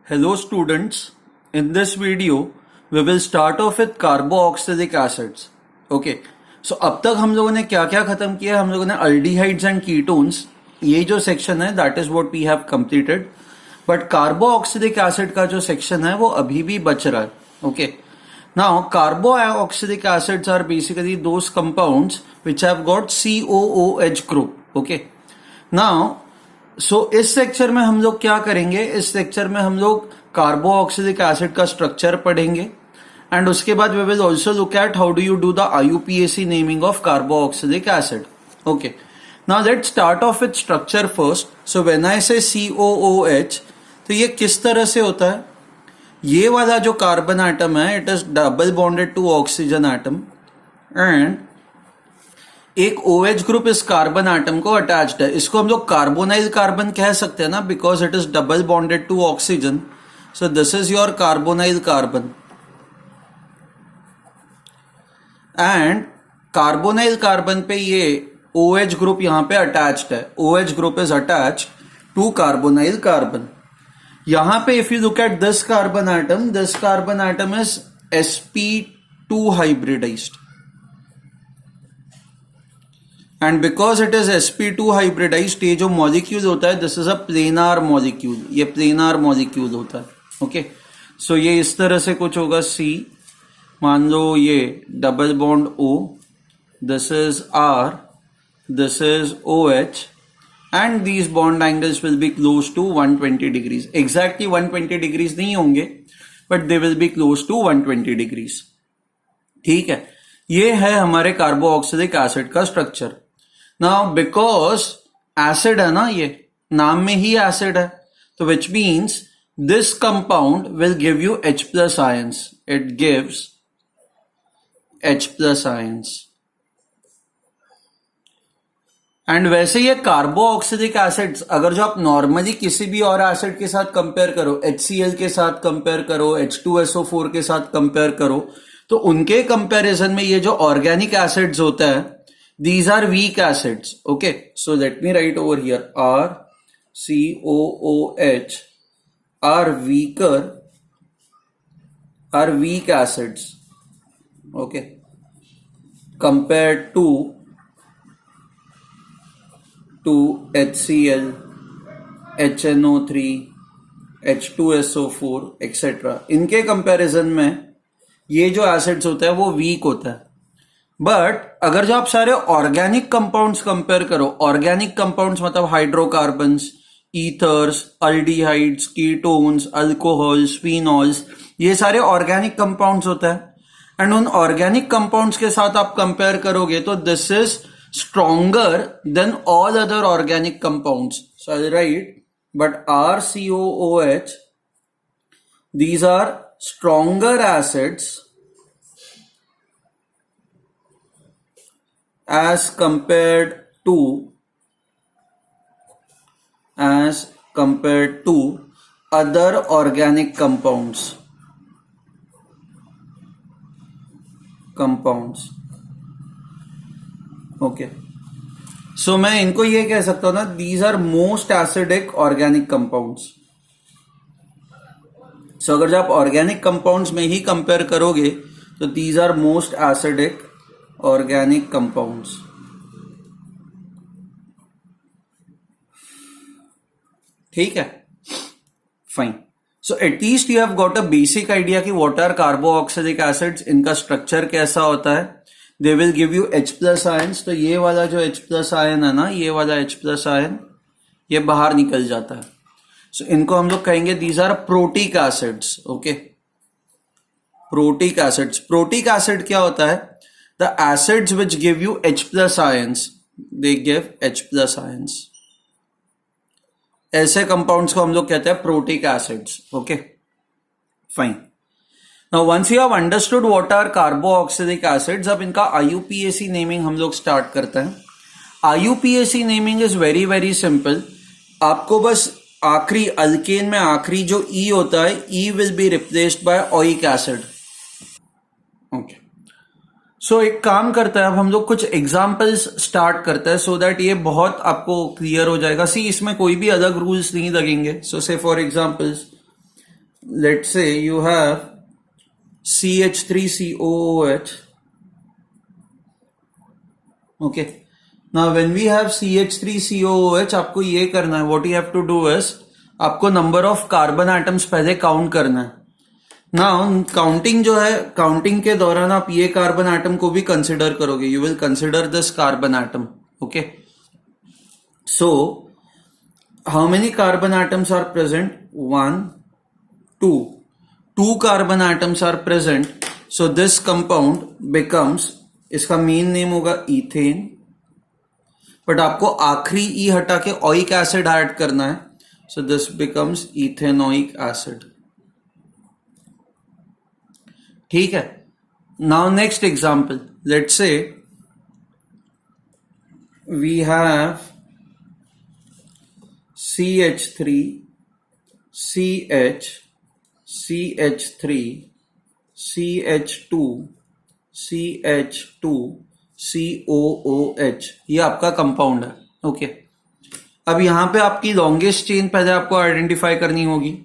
Hello students, in this video we will start off with carboxylic acids. Okay, so अब तक हम लोगों ने क्या क्या खत्म किया? हम लोगों ने aldehydes and ketones, ये जो सेक्शन है that is what we have completed. But carboxylic acid का जो सेक्शन है वो अभी भी बच रहा है. Okay, now carboxylic acids are basically those compounds which have got COOH group. Okay, now इस लेक्चर में हम लोग क्या करेंगे? इस लेक्चर में हम लोग कार्बोक्सिलिक एसिड का स्ट्रक्चर पढ़ेंगे एंड उसके बाद we will also look at how do you do the IUPAC naming of carboxylic acid. Okay, now let's start off with structure first. So when I say COOH, तो ये किस तरह से होता है? ये वाला जो कार्बन एटम है it is double bonded to oxygen atom and एक OH ग्रुप इस कार्बन एटम को अटैच्ड है. इसको हम लोग कार्बोनाइल कार्बन कह सकते हैं ना, because it is double bonded to oxygen. So this is your carbonyl carbon and carbonyl carbon पे ये OH ग्रुप यहां पे अटैच्ड है. OH group is attached to carbonyl carbon. यहां पे if you look at this carbon atom is sp2 hybridized. And because it is sp2 hybridized, ये जो molecule होता है this is a planar molecule. ये प्लेनार मॉलिक्यूल होता है. Okay, सो ये इस तरह से कुछ होगा. C, मान लो ये double bond O, this is R, this is OH and these bond angles will be close to 120 degrees. Exactly 120 degrees नहीं होंगे but they will be close to 120 degrees. ठीक है, ये है हमारे कार्बोक्सिलिक एसिड का स्ट्रक्चर. नाउ बिकॉज एसिड है ना, ये नाम में ही एसिड है, तो which means this compound will give you H+ ions. It gives H+ ions. And वैसे ये कार्बोक्सिलिक एसिड्स अगर जो आप नॉर्मली किसी भी और एसिड के साथ कंपेयर करो, HCl के साथ कंपेयर करो, H2SO4 के साथ कंपेयर करो, तो उनके कंपैरिजन में ये जो ऑर्गेनिक एसिड्स होता है these are weak acids. Okay, so let me write over here COOH are weak acids. Okay, compared to HCl, HNO3, H2SO4 etc. इनके कंपैरिजन में ये जो एसिड्स होता है वो वीक होता है. बट अगर जो आप सारे ऑर्गेनिक कंपाउंड्स कंपेयर करो, ऑर्गेनिक कंपाउंड्स मतलब hydrocarbons, ethers, aldehydes, ketones, alcohols, phenols, ये सारे ऑर्गेनिक कंपाउंड्स होता है. एंड उन ऑर्गेनिक कंपाउंड्स के साथ आप कंपेयर करोगे तो this is stronger than all other organic compounds. So I right, but RCOOH, these are stronger acids as compared to other organic compounds. Okay, so मैं इनको ये कह सकता हूं ना, these are most acidic organic compounds. So अगर जब आप ऑर्गेनिक कंपाउंड्स में ही कंपेयर करोगे तो these are most acidic organic compounds. ठीक है, fine. So at least you have got a basic idea कि व्हाट आर कार्बोक्सिलिक एसिड्स, इनका स्ट्रक्चर कैसा होता है. They will give you H+ ions. तो ये वाला जो H+ आयन है ना, ये वाला H+ आयन ये बाहर निकल जाता है. सो इनको हम लोग कहेंगे these are protic acids. Okay, protic acids. Protic acid क्या होता है? The acids which give you H+ ions, they give H+ ions. ऐसे कंपाउंड्स को हम लोग कहते हैं protic acids. Okay, fine. Now once you have understood what are carboxylic acids, अब इनका IUPAC नेमिंग हम लोग स्टार्ट करते हैं. IUPAC naming is very very simple. आपको बस आखिरी अल्केन में आखिरी जो E होता है, E will be replaced by oic acid. Okay, so एक काम करता है, अब हम लोग कुछ एग्जाम्पल्स स्टार्ट करते हैं सो दैट ये बहुत आपको क्लियर हो जाएगा. सी, इसमें कोई भी अलग रूल्स नहीं लगेंगे. सो से for examples let's say you have CH3COOH. Okay, now when we have CH3COOH, आपको ये करना है, what you have to do is आपको नंबर ऑफ कार्बन एटम्स पहले काउंट करना है. नाउ काउंटिंग जो है, काउंटिंग के दौरान आप ये कार्बन एटम को भी कंसिडर करोगे. You will consider this carbon atom. Okay, so how many carbon atoms are present? 1, 2. 2 carbon atoms are present. So this compound becomes, इसका मेन नेम होगा इथेन, बट आपको आखिरी ई हटा के ओइक एसिड ऐड करना है. So this becomes ethanoic acid. ठीक है. Now next example, let's say we have CH3 CH CH3 CH2 CH2 COOH. ये आपका कंपाउंड है. ओके, अब यहां पे आपकी लॉन्गेस्ट चेन पहले आपको आइडेंटिफाई करनी होगी.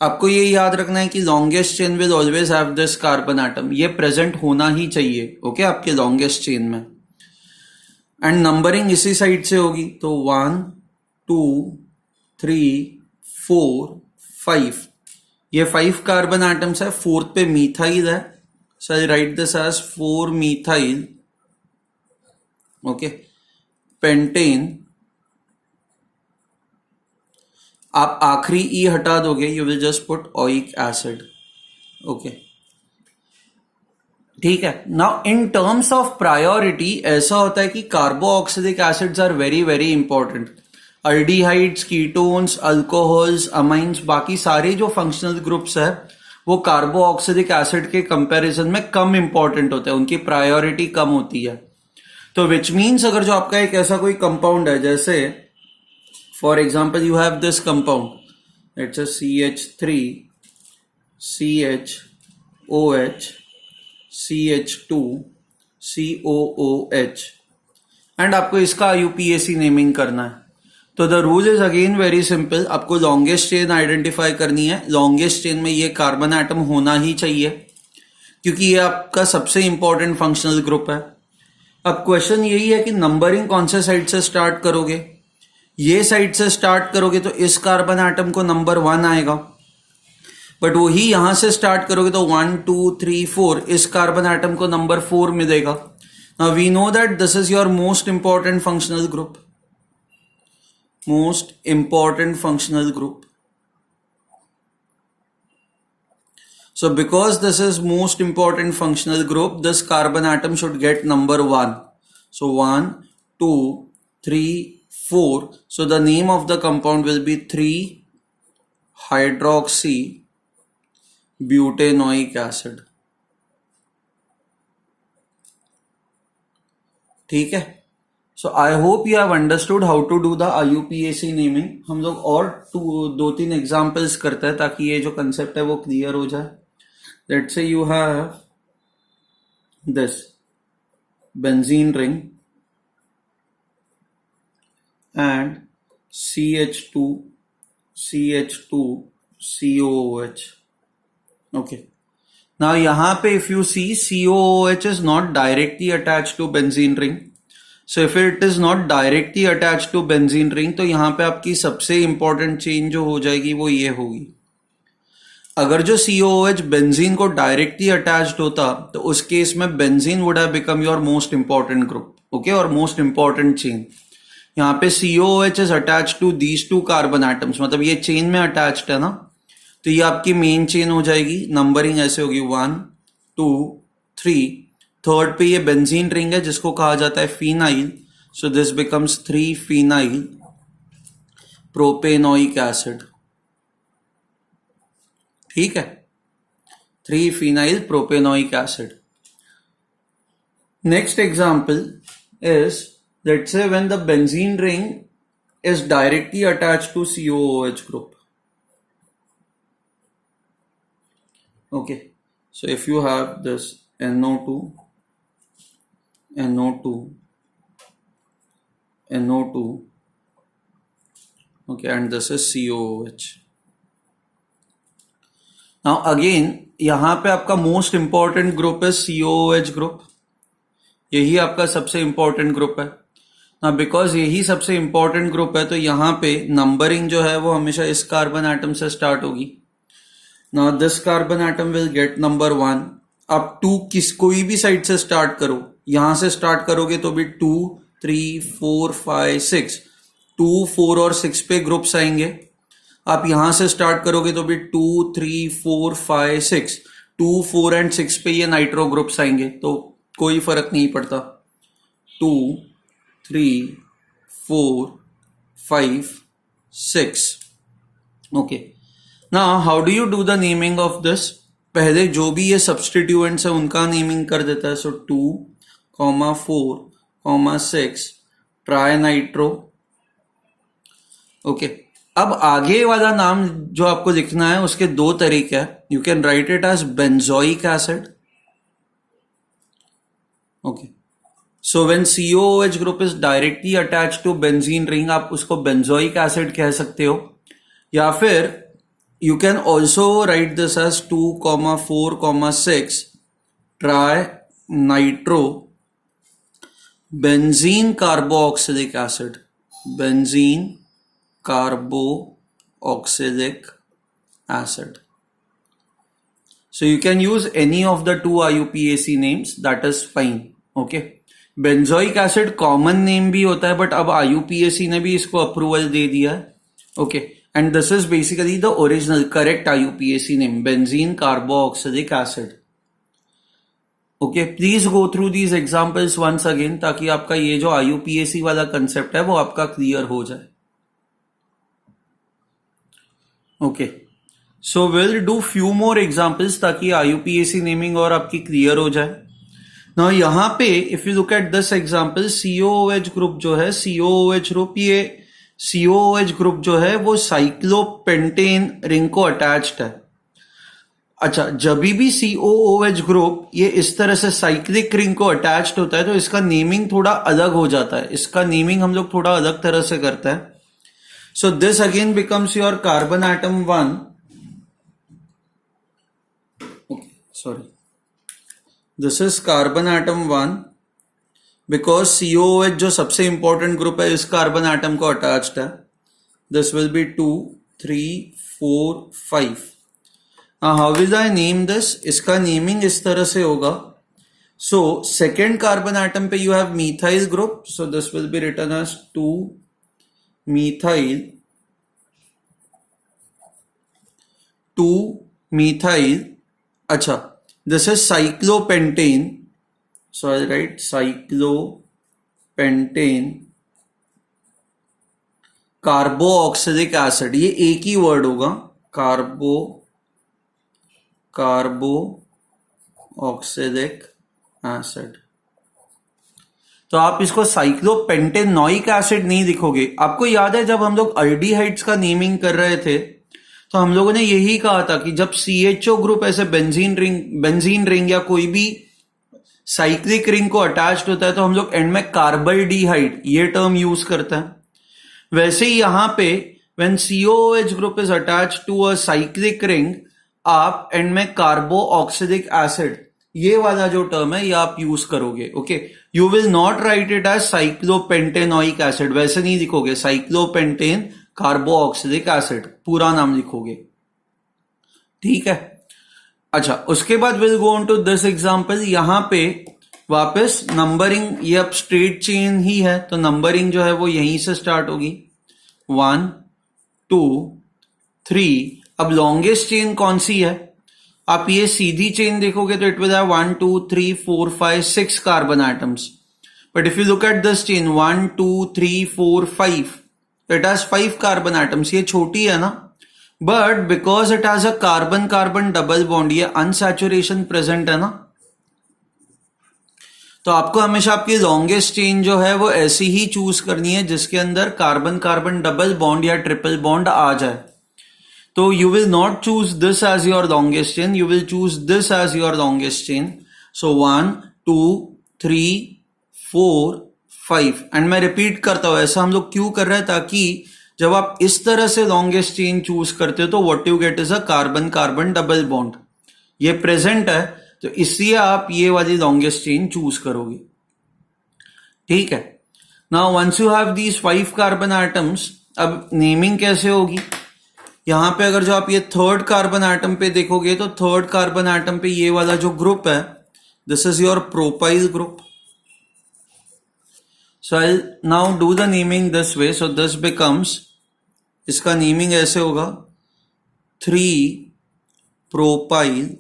आपको ये याद रखना है कि longest chain will always have this carbon atom. ये प्रेजेंट होना ही चाहिए. ओके, आपके लॉन्गेस्ट चेन में. एंड नंबरिंग इसी साइड से होगी. तो 1, 2, 3, 4, 5. ये 5 कार्बन एटम्स है. फोर्थ पे मीथाइल है. So I write this as 4 methyl. Okay, pentane. आप आखिरी ई हटा दोगे, you will just put oic acid. Okay, ठीक है. Now in terms of priority ऐसा होता है कि carboxylic acids are very very important. Aldehydes, ketones, alcohols, amines, बाकी सारे जो फंक्शनल ग्रुप्स है वो कार्बोऑक्सिलिक एसिड के कंपैरिजन में कम इंपॉर्टेंट होते हैं. उनकी प्रायोरिटी कम होती है. तो विच मीन्स अगर जो आपका एक ऐसा कोई कंपाउंड है, जैसे for example you have this compound, it's a CH3 CHOH CH2 COOH, and आपको इसका IUPAC नेमिंग करना है. तो the rule is again very simple. आपको लॉन्गेस्ट चेन आइडेंटिफाई करनी है. लॉन्गेस्ट चेन में ये कार्बन एटम होना ही चाहिए क्योंकि ये आपका सबसे इंपॉर्टेंट फंक्शनल ग्रुप है. अब क्वेश्चन यही है कि नंबरिंग कौन से साइड से स्टार्ट करोगे. ये साइड से स्टार्ट करोगे तो इस कार्बन एटम को नंबर 1 आएगा, बट वही यहां से स्टार्ट करोगे तो 1, 2, 3, 4 इस कार्बन एटम को नंबर 4 मिलेगा. Now we know that this is your most important functional group. Most important functional group. So because this is most important functional group, this carbon atom should get number 1. So 1, 2, 3, 4. So the name of the compound will be 3-hydroxy butanoic acid. ठीक है. So I hope you have understood how to do the IUPAC naming. हम लोग और 2-3 examples करते हैं ताकि ये जो कंसेप्ट है वो क्लियर हो जाए. Let's say you have this benzene ring and CH2 COOH. Okay. Now यहाँ पे if you see COOH is not directly attached to benzene ring. So if it is not directly attached to benzene ring, तो यहाँ पे आपकी सबसे important chain जो हो जाएगी वो ये होगी. अगर जो COOH बेंजीन को डायरेक्टली अटैच्ड होता तो उस केस में benzene would have become your most important group. Okay, और मोस्ट इंपॉर्टेंट चेन. यहाँ पे COOH is attached to these 2 carbon atoms, मतलब ये चेन में अटैच्ड है ना, तो ये आपकी मेन चेन हो जाएगी. नंबरिंग ऐसे होगी 1, 2, 3. थर्ड पे ये बेंजीन रिंग है जिसको कहा जाता है phenyl. So this becomes 3 phenyl propanoic acid. ठीक है, 3 phenyl propanoic acid. Next example is, let's say when the benzene ring is directly attached to COOH group. Okay, so if you have this NO2, NO2, NO2, okay, and this is COOH. Now again यहां पे आपका most important group है COOH group, यही आपका सबसे important group है ना। Because यही सबसे इंपॉर्टेंट ग्रुप है तो यहां पे नंबरिंग जो है वो हमेशा इस कार्बन एटम से स्टार्ट होगी। Now this carbon atom will get number 1। अब 2 कोई भी साइड से स्टार्ट करो, यहां से स्टार्ट करोगे तो भी 2 3 4 5 6, 2 4 और 6 पे ग्रुप्स आएंगे। आप यहां से स्टार्ट करोगे तो भी 2 3 4 5 6, 2 4 एंड 6 पे ये नाइट्रो ग्रुप्स आएंगे, तो कोई फर्क नहीं पड़ता। 2 3 4 5 6। Okay, now how do you do the naming of this? पहले जो भी ये सब्सटीट्यूएंट्स है उनका नेमिंग कर देता है। सो 2 4 6 ट्राई नाइट्रो। ओके, अब आगे वाला नाम जो आपको लिखना है उसके 2 तरीके हैं। You can write it as benzoic acid. Okay, so when COOH group is directly attached to benzene ring, आप उसको बेंजोइक एसिड कह सकते हो। या फिर you can also write this as 2 4 6 try nitro benzene carboxylic acid, benzene carboxylic acid. So you can use any of the 2 IUPAC names, that is fine. Okay, benzoic acid common name भी होता है, but अब IUPAC ने भी इसको approval दे दिया है। Okay, and this is basically the original correct IUPAC name, benzene carboxylic acid. Okay, please go through these examples once again ताकि आपका ये जो IUPAC वाला कंसेप्ट है वो आपका क्लियर हो जाए। Okay, so we'll do few more examples ताकि IUPAC नेमिंग और आपकी क्लियर हो जाए। Now यहाँ पे if you look at this example, COOH group जो है, COOH ग्रुप, ये COOH ग्रुप जो है वो साइक्लोपेंटेन रिंग को अटैच्ड है। अच्छा, जब भी COOH ग्रुप ये इस तरह से साइक्लिक रिंग को अटैच्ड होता है तो इसका नेमिंग थोड़ा अलग हो जाता है। इसका नेमिंग हम लोग थोड़ा अलग तरह से करते हैं। So this again becomes your carbon atom 1। Sorry, this is carbon atom 1 because COOH जो सबसे इंपॉर्टेंट ग्रुप है इस कार्बन एटम को अटैच्ड है। This will be 2 3 4 5। How will I name this? इसका नेमिंग इस तरह से होगा। सो सेकेंड कार्बन एटम पे you have methyl group, so this will be written as 2 methyl 2 methyl. अच्छा, this is cyclopentane, so I'll write cyclopentane carboxylic acid। ये एक ही word होगा, कार्बोक्सिलिक एसिड। तो आप इसको साइक्लोपेंटेनोइक एसिड नहीं लिखोगे। आपको याद है जब हम लोग अल्डिहाइड्स का नेमिंग कर रहे थे तो हम लोगों ने यही कहा था कि जब CHO ग्रुप ऐसे बेंजीन रिंग या कोई भी साइक्लिक रिंग को अटैच्ड होता है तो हम लोग एंड में कार्बल्डिहाइड ये टर्म यूज करते हैं। वैसे ही यहां पे when COOH group is attached to a cyclic ring, आप एंड में कार्बोक्सिलिक एसिड ये वाला जो टर्म है ये आप यूज करोगे। Okay, you will not write it as cyclopentanoic acid, वैसे नहीं लिखोगे। साइक्लोपेंटेन कार्बोक्सिलिक एसिड पूरा नाम लिखोगे, ठीक है। अच्छा, उसके बाद will go on to this example. यहां पे वापस नंबरिंग, ये अब स्ट्रेट चेन ही है तो नंबरिंग जो है वो यहीं से स्टार्ट होगी, 1 2 3। अब लॉन्गेस्ट चेन कौन सी है? आप ये सीधी चेन देखोगे तो it will have 1 2 3 4 5 6 carbon atoms. But if you look at this chain 1 2 3 4 5, it has 5 carbon atoms. ये छोटी है ना, but because it has a carbon carbon double bond, ये अनसैचुरेशन प्रेजेंट है ना, तो आपको हमेशा आपकी लॉन्गेस्ट चेन जो है वो ऐसी ही चूज करनी है जिसके अंदर कार्बन कार्बन डबल बॉन्ड या ट्रिपल बॉन्ड आ जाए। तो you will not choose this as your longest chain, you will choose this as your longest chain. So 1 2 3 4 5 and मैं रिपीट करता हूं। ऐसा हम लोग क्यों कर रहे हैं? ताकि जब आप इस तरह से लॉन्गेस्ट चेन चूज करते हो तो what you get is a carbon carbon double bond. ये प्रेजेंट है तो इसलिए आप ये वाली लॉन्गेस्ट चेन चूज करोगे। ठीक है, now once you have these 5 carbon atoms, अब नेमिंग कैसे होगी? यहां पे अगर जो आप ये थर्ड कार्बन एटम पे देखोगे तो थर्ड कार्बन एटम पे ये वाला जो ग्रुप है, this is your propyl group. So I now do the naming this way. So this becomes, इसका नेमिंग ऐसे होगा 3 propyl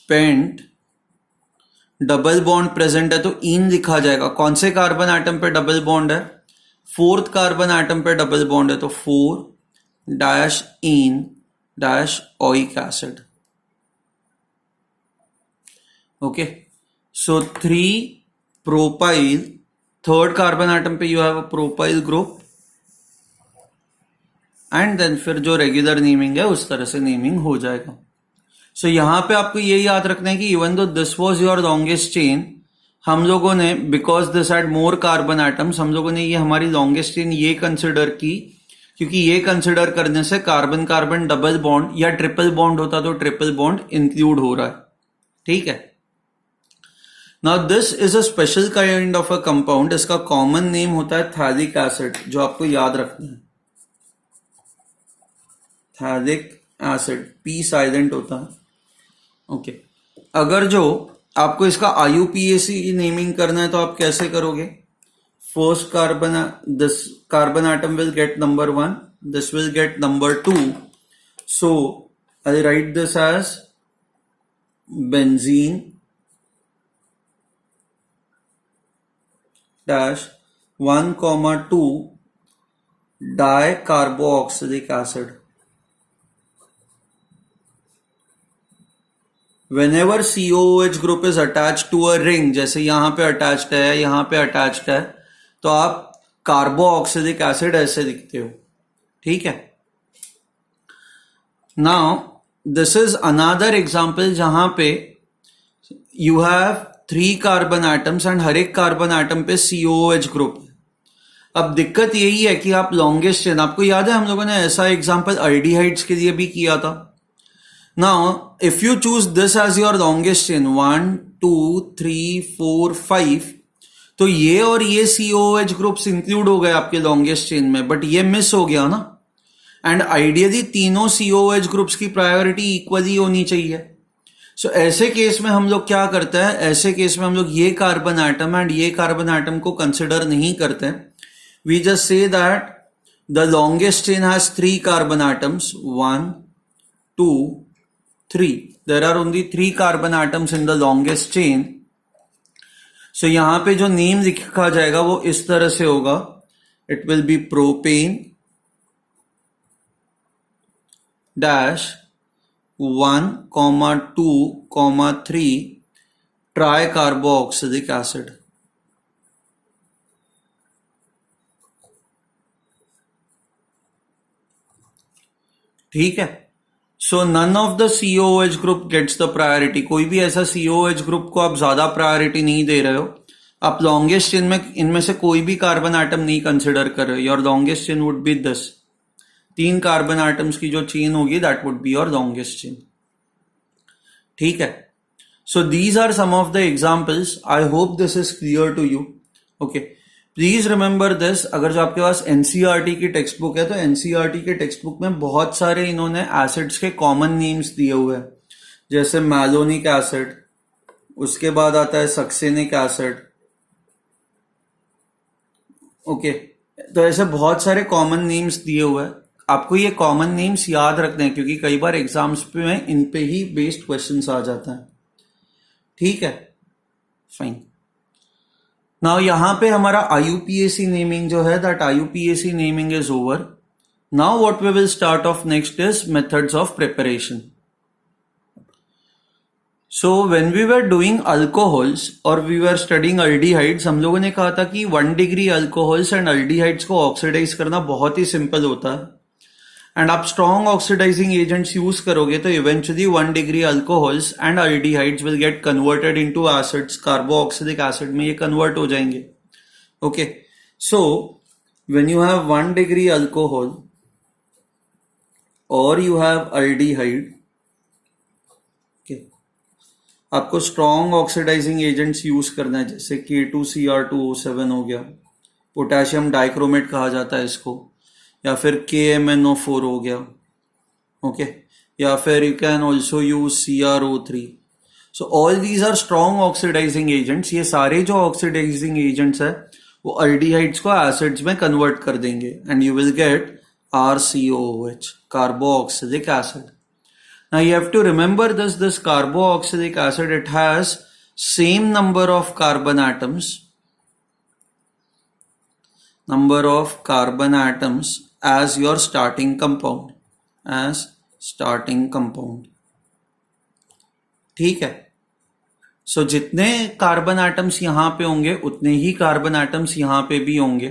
pent, double bond present है तो इन लिखा जाएगा। कौन से कार्बन एटम पे डबल बॉन्ड है? फोर्थ कार्बन एटम पे डबल बॉन्ड है तो four enoic acid. Okay, so 3 propyl, third carbon atom पे you have a propyl group and then फिर जो रेगुलर नेमिंग है उस तरह से नेमिंग हो जाएगा। सो यहां पे आपको ये याद रखना है कि even though this was your longest chain, हम लोगों ने because this had more carbon atoms, हम लोगों ने ये हमारी लॉन्गेस्ट चेन ये कंसिडर की क्योंकि ये कंसिडर करने से कार्बन कार्बन डबल बॉन्ड या ट्रिपल बॉन्ड होता तो ट्रिपल बॉन्ड इंक्लूड हो रहा है। ठीक है, now this is a special kind of a compound. इसका कॉमन नेम होता है थैलिक एसिड, जो आपको याद रखना है। थैलिक एसिड, पी साइलेंट होता है। ओके, अगर जो आपको इसका IUPAC नेमिंग करना है तो आप कैसे करोगे? First carbon, this carbon atom will get number 1, this will get number 2, so I write this as benzene dash 1,2 dicarboxylic acid. Whenever COOH group is attached to a ring, जैसे यहां पे attached है, यहां पे अटैच्ड है, तो आप carboxylic acid ऐसे लिखते हो। ठीक है, now this is another example जहां पे you have 3 carbon atoms and हर एक कार्बन एटम पे COOH ग्रुप है। अब दिक्कत यही है कि आप लॉन्गेस्ट चेन, आपको याद है हम लोगों ने ऐसा एग्जाम्पल अल्डिहाइड्स के लिए भी किया था। Now, if you choose this as your longest chain, 1, 2, 3, 4, 5, तो ये और ये COOH ग्रुप्स इंक्लूड हो गए आपके लॉन्गेस्ट चेन में, बट ये मिस हो गया ना। एंड आइडियली तीनों COOH ग्रुप्स की प्रायोरिटी इक्वली होनी चाहिए। सो ऐसे केस में हम लोग क्या करते हैं? ऐसे केस में हम लोग ये कार्बन एटम एंड ये कार्बन एटम को कंसिडर नहीं करते। We just say that the longest chain has 3 carbon atoms, 1, 2, 3. There are only 3 carbon atoms in the longest chain. So यहां पे जो नेम लिखा जाएगा वो इस तरह से होगा, it will be propane dash 1,2,3 tricarboxylic acid. ठीक है, so none of the COOH group gets the priority. कोई भी ऐसा COOH ग्रुप को आप ज्यादा प्रायोरिटी नहीं दे रहे हो। आप लॉन्गेस्ट चेन में इनमें से कोई भी कार्बन एटम नहीं कंसिडर कर रहे हो। Your longest chain would be this, 3 carbon atoms की जो चेन होगी that would be your longest chain. ठीक है, so these are some of the examples. I hope this is clear to you. Okay, please remember this. अगर जो आपके पास NCERT की टेक्स्ट बुक है तो NCERT के टेक्स्ट बुक में बहुत सारे इन्होंने एसिड्स के कॉमन नेम्स दिए हुए हैं, जैसे मैलोनिक एसिड, उसके बाद आता है सक्सेनिक एसिड। ओके, तो ऐसे बहुत सारे कॉमन नेम्स दिए हुए हैं। आपको ये कॉमन नेम्स याद रखने हैं क्योंकि कई बार एग्जाम्स में इन पे ही बेस्ड क्वेश्चंस आ जाता है। ठीक है, फाइन। नाउ यहां पे हमारा IUPAC नेमिंग जो है, that IUPAC naming is over. Now what we will start off next is methods of preparation. So when we were doing alcohols और वी वर स्टडिंग अल्डिहाइड्स, हम लोगों ने कहा था कि 1 डिग्री अल्कोहल्स एंड अल्डिहाइड्स को ऑक्सीडाइज करना बहुत ही सिंपल होता है। एंड आप स्ट्रॉन्ग ऑक्सीडाइजिंग एजेंट्स यूज करोगे तो eventually 1 degree alcohols and aldehydes will get converted into acids, carboxylic acid में ये कन्वर्ट हो जाएंगे। Okay, so when you have 1 degree alcohol or you have aldehyde, okay, आपको स्ट्रॉन्ग ऑक्सीडाइजिंग एजेंट्स यूज करना है, जैसे K2Cr2O7 हो गया, पोटेशियम डाइक्रोमेट कहा जाता है इसको, या फिर KMnO4 हो गया, ओके, या फिर you can also use CrO3. So all these are strong oxidizing agents. ये सारे जो ऑक्सीडाइजिंग एजेंट्स है वो अल्डिहाइड्स को एसिड्स में कन्वर्ट कर देंगे and you will gate RCOOH, carboxylic acid. Now you have to remember this carboxylic acid, it has same number of carbon atoms as your starting compound, ठीक है. सो जितने carbon atoms यहां पे होंगे उतने ही कार्बन एटम्स यहां पे भी होंगे.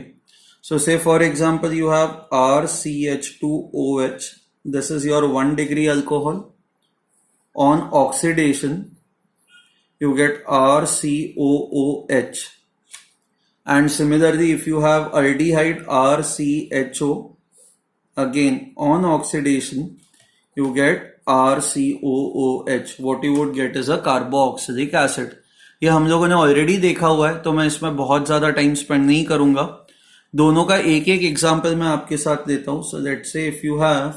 सो से for example you have RCH2OH, this is your 1 degree alcohol. On oxidation you get RCOOH, and similarly if you have aldehyde RCHO, again on oxidation you get RCOOH. what you would get is a carboxylic acid. ये हम लोगों ने already देखा हुआ है तो मैं इसमें बहुत ज्यादा टाइम स्पेंड नहीं करूंगा. दोनों का एक एक एग्जांपल मैं आपके साथ देता हूं. So let's say if you have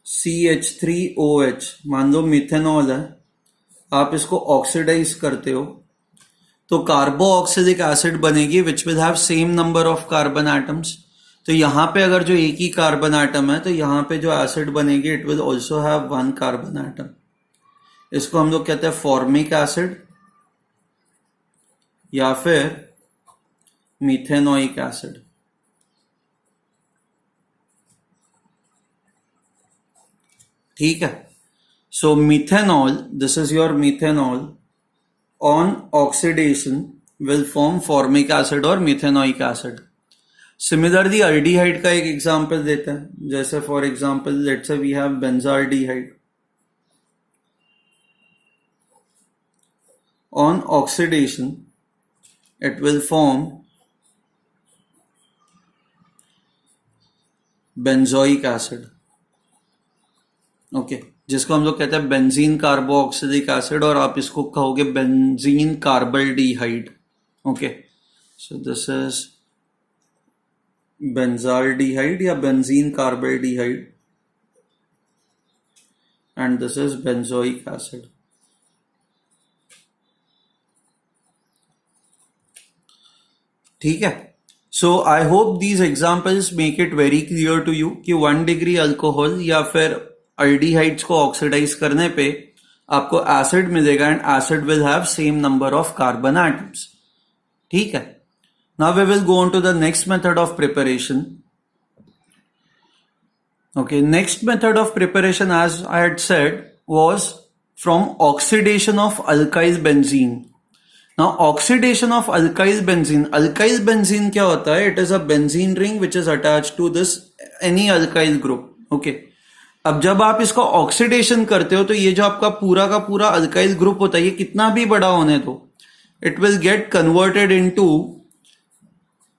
CH3OH, मान लो मिथेनॉल है, आप इसको ऑक्सीडाइज करते हो तो कार्बोक्सिलिक एसिड बनेगी which will have same number of carbon atoms. तो यहां पे अगर जो एक ही कार्बन एटम है तो यहां पे जो एसिड बनेगी it will also have 1 carbon atom. इसको हम लोग कहते हैं फॉर्मिक एसिड या फिर मीथेनोइक एसिड. ठीक है. So methanol, this is your methanol, on oxidation will form formic acid और मिथेनोइक एसिड. सिमिलरली अल्डिहाइड का एक एग्जांपल देते हैं, जैसे for example let's say we have benzaldehyde. On oxidation it will form benzoic acid, okay, जिसको हम लोग कहते हैं बेंजीन कार्बोक्सिलिक एसिड, और आप इसको कहोगे benzene carbaldehyde. Okay, so this is benzaldehyde या benzene carbaldehyde and this is benzoic acid. ठीक है. So I hope these examples make it very clear to you कि 1 degree अल्कोहल या फिर अल्डिहाइड्स को ऑक्सीडाइज करने पे आपको एसिड मिलेगा and acid will have same number of carbon atoms. ठीक है. Now we will go on to the next method of preparation. Okay, next method of preparation, as I had said, was from oxidation of alkyl benzene. Now oxidation of alkyl benzene क्या होता है? It is a benzene ring which is attached to this any alkyl group. Okay. अब जब आप इसको oxidation करते हो तो ये जो आपका पूरा का पूरा अल्काइल ग्रुप होता है, ये कितना भी बड़ा होने दो, it will get converted into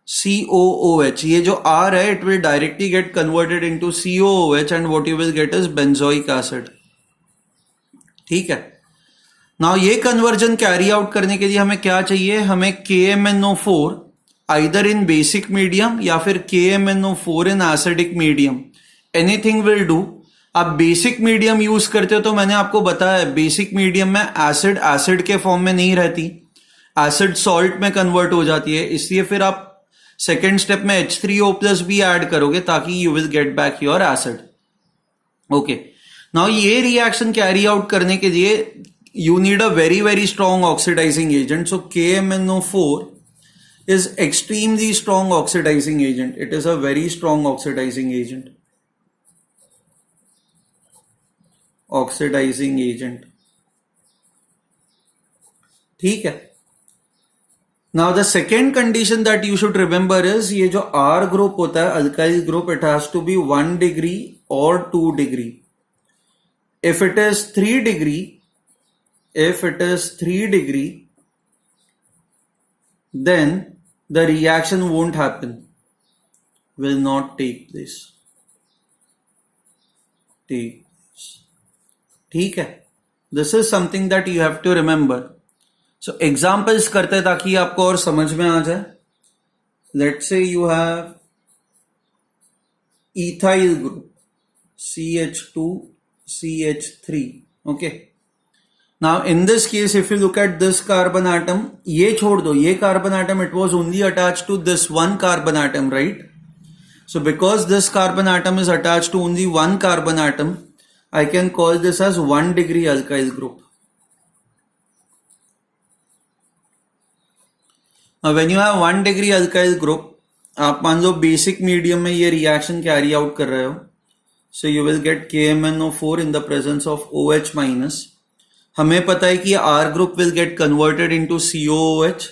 COOH. ये जो R है it will directly get converted into COOH and what you will gate is benzoic acid. ठीक है. नाउ ये कन्वर्जन कैरी आउट करने के लिए हमें क्या चाहिए? हमें KMnO4 either in basic medium या फिर KMnO4 in acidic medium, anything will do. आप बेसिक मीडियम यूज करते हो तो मैंने आपको बताया बेसिक मीडियम में एसिड के फॉर्म में नहीं रहती, एसिड सॉल्ट में कन्वर्ट हो जाती है, इसलिए फिर आप सेकेंड स्टेप में H3O+ भी ऐड करोगे ताकि you will get back your acid. Okay. Now ये रिएक्शन कैरी आउट करने के लिए you need a very very strong oxidizing agent. So KMnO4 is extremely strong oxidizing agent. It is a very strong oxidizing agent. ठीक है. Now the second condition that you should remember is ये जो R group होता है alkyl group, it has to be 1 degree or 2 degree. If it is 3 degree, then the reaction won't happen, will not take place. ठीक है, this is something that you have to remember. So examples करते ताकि आपको और समझ में आ जाए. Let's say you have ethyl group CH2CH3. okay, now in this case if you look at this carbon atom, ये छोड़ दो, ये carbon atom it was only attached to this one carbon atom, right? So because this carbon atom is attached to only one carbon atom, I can call this as 1 degree alkyl group. Now when you have 1 degree alkyl group, आप मान लो basic medium में ये reaction carry out कर रहे हो, so you will get KMnO4 in the presence of OH minus. हमें पता है कि R group will get converted into COOH,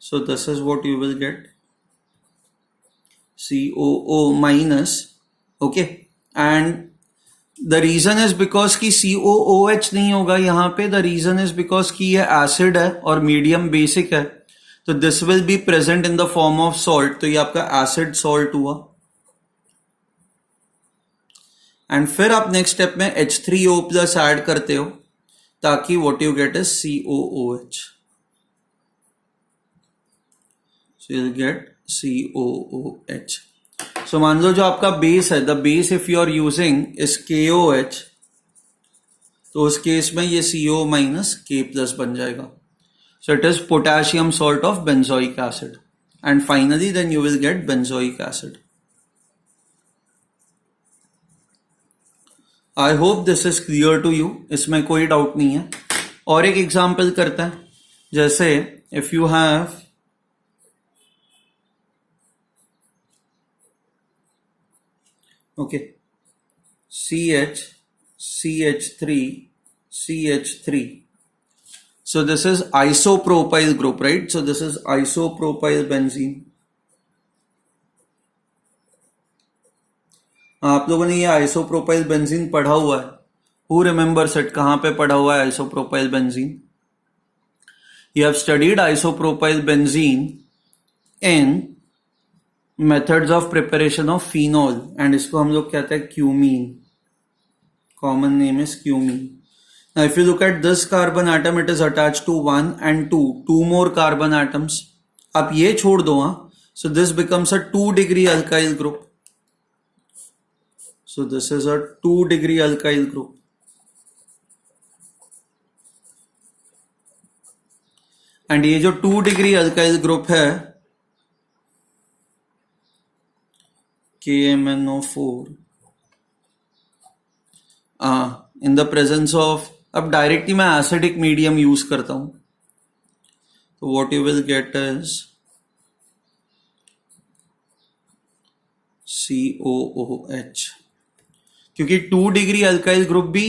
so this is what you will get, COO minus. Okay, and the reason is because कि COOH नहीं होगा यहाँ पे. The reason is because कि ये एसिड है और मीडियम बेसिक है, तो this will be present in the form of salt, तो ये आपका एसिड सॉल्ट हुआ. एंड फिर आप नेक्स्ट स्टेप में H3O प्लस ऐड करते हो ताकि what you get is COOH. So you get COOH. So मान लो जो आपका बेस है, the base if you are using is KOH, तो उस केस में ये CO माइनस K प्लस बन जाएगा. So it is potassium salt of benzoic acid, and finally then you will get benzoic acid. I hope this is clear to you. इसमें कोई doubt नहीं है. और एक एग्जाम्पल करता है, जैसे if you have okay CH CH3 CH3. So this is isopropyl group, right? So this is isopropyl benzene. आप लोगों ने ये isopropyl benzene पढ़ा हुआ है. Who remembers it? कहाँ पे पढ़ा हुआ है isopropyl benzene? You have studied isopropyl benzene in methods of preparation of phenol, and इसको हम लोग कहते हैं cumene. Common name is cumene. Now if you look at this carbon atom, it is attached to 1 and 2 more carbon atoms. आप ये छोड़ दो, हाँ. So this becomes a 2 degree alkyl group. So this is a 2 degree alkyl group. And ये जो 2 degree alkyl group है, KMnO4, in the presence of, अब directly मैं एसिडिक मीडियम यूज करता हूं, तो what you will gate is COOH. क्योंकि 2 degree alkyl group भी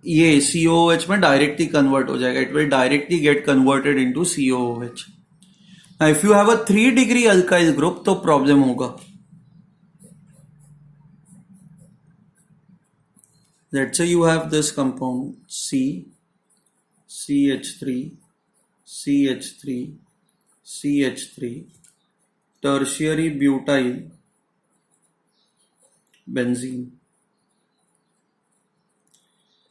ये COOH में डायरेक्टली कन्वर्ट हो जाएगा. It will directly get converted into COOH. If you have a 3 degree alkyl group तो प्रॉब्लम होगा. Let's say you have this compound CH3, CH3, CH3, tertiary butyl benzene.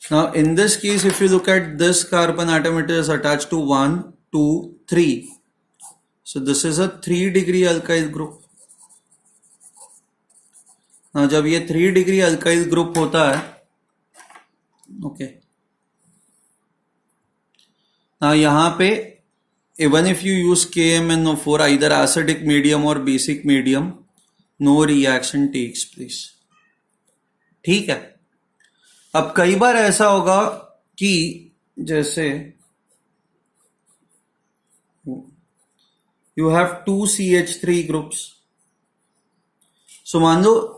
Now in this case, if you look at this carbon atom, it is attached to 1, 2, 3. So this is a 3 degree alkyl group. Now जब ये 3 degree alkyl group होता है, okay, now यहाँ पे even if you use KMnO4, either acidic medium or basic medium, no reaction takes place. ठीक है. अब कई बार ऐसा होगा कि जैसे you have 2 CH3 groups. So मान लो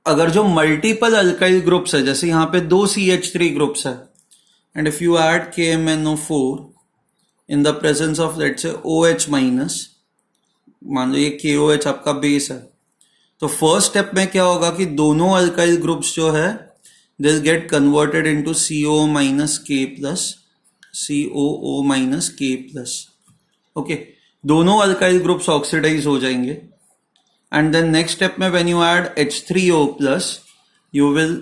अगर जो मल्टीपल अल्काइल ग्रुप्स है, जैसे यहाँ पे 2 CH3 ग्रुप्स है, and if you add KMnO4 in the presence of let's say OH minus, मान लो ये KOH आपका बेस है, तो फर्स्ट स्टेप में क्या होगा कि दोनों अल्काइल ग्रुप्स जो है they will get converted into CO minus K plus, COO minus K plus. Okay, दोनों अल्काइल ग्रुप्स ऑक्सीडाइज हो जाएंगे एंड देन नेक्स्ट स्टेप में when you add H3O plus you will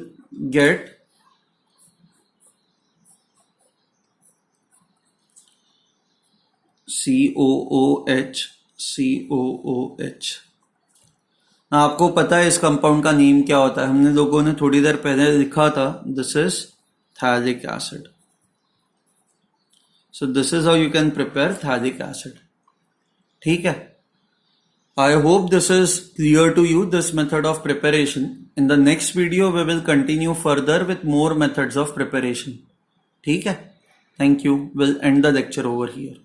gate COOH COOH। आपको पता है इस compound का name क्या होता है, हमने लोगों ने थोड़ी देर पहले लिखा था, this is phthalic acid. So this is how you can prepare phthalic acid. ठीक है, I hope this is clear to you, this method of preparation. In the next video we will continue further with more methods of preparation. ठीक है, thank you, will end the lecture over here.